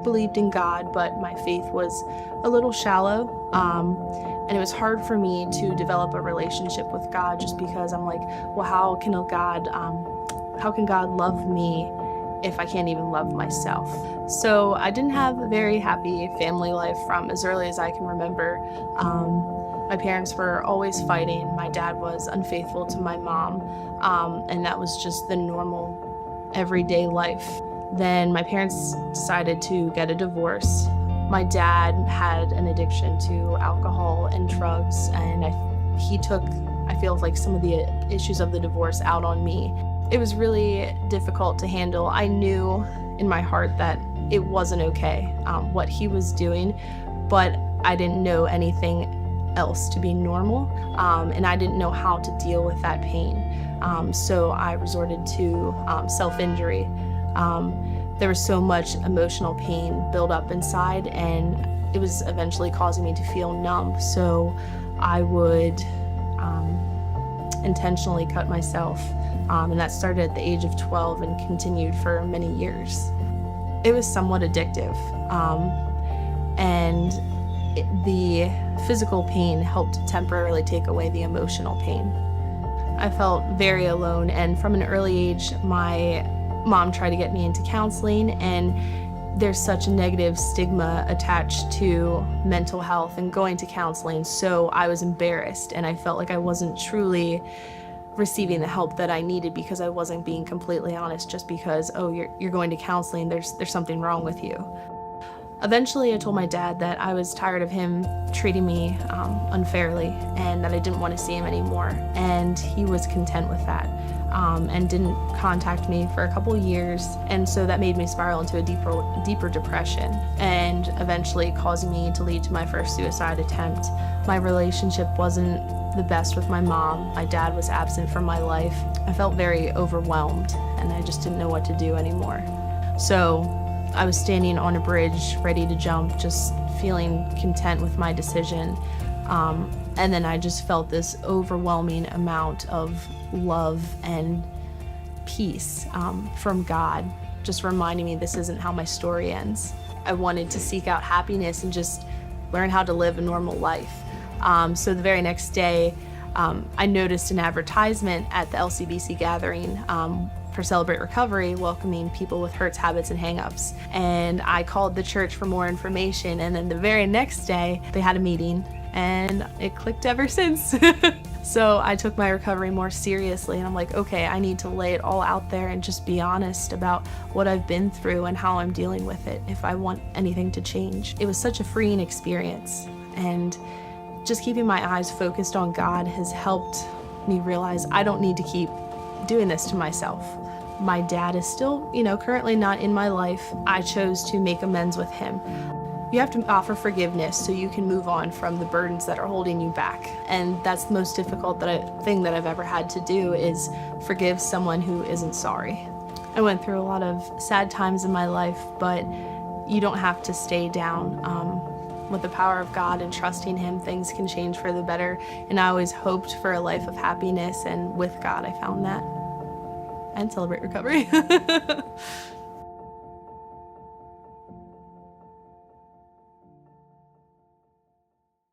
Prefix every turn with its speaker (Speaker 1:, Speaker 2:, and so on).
Speaker 1: believed in God, but my faith was a little shallow. And it was hard for me to develop a relationship with God just because I'm like, well, how can God love me if I can't even love myself? So I didn't have a very happy family life from as early as I can remember. My parents were always fighting. My dad was unfaithful to my mom, and that was just the normal everyday life. Then my parents decided to get a divorce. My dad had an addiction to alcohol and drugs, and he took, I feel like, some of the issues of the divorce out on me. It was really difficult to handle. I knew in my heart that it wasn't okay, what he was doing, but I didn't know anything else to be normal, and I didn't know how to deal with that pain. So I resorted to self-injury. There was so much emotional pain built up inside, and it was eventually causing me to feel numb. So I would intentionally cut myself, and that started at the age of 12 and continued for many years. It was somewhat addictive, and the physical pain helped temporarily take away the emotional pain. I felt very alone, and from an early age, my mom tried to get me into counseling, and there's such a negative stigma attached to mental health and going to counseling, so I was embarrassed, and I felt like I wasn't truly receiving the help that I needed because I wasn't being completely honest, just because, oh, you're going to counseling, there's something wrong with you. Eventually, I told my dad that I was tired of him treating me unfairly and that I didn't want to see him anymore, and he was content with that, and didn't contact me for a couple years, and so that made me spiral into a deeper depression, and eventually caused me to lead to my first suicide attempt. My relationship wasn't the best with my mom. My dad was absent from my life. I felt very overwhelmed, and I just didn't know what to do anymore. So I was standing on a bridge ready to jump, just feeling content with my decision, and then I just felt this overwhelming amount of love and peace from God, just reminding me this isn't how my story ends. I wanted to seek out happiness and just learn how to live a normal life. So the very next day, I noticed an advertisement at the LCBC gathering for Celebrate Recovery, welcoming people with hurts, habits, and hang-ups. And I called the church for more information, and then the very next day, they had a meeting, and it clicked ever since. So I took my recovery more seriously, and I'm like, okay, I need to lay it all out there and just be honest about what I've been through and how I'm dealing with it if I want anything to change. It was such a freeing experience, and just keeping my eyes focused on God has helped me realize I don't need to keep doing this to myself. My dad is still, currently not in my life. I chose to make amends with him. You have to offer forgiveness so you can move on from the burdens that are holding you back. And that's the most difficult thing that I've ever had to do, is forgive someone who isn't sorry. I went through a lot of sad times in my life, but you don't have to stay down. With the power of God and trusting Him, things can change for the better. And I always hoped for a life of happiness, and with God, I found that. And Celebrate Recovery.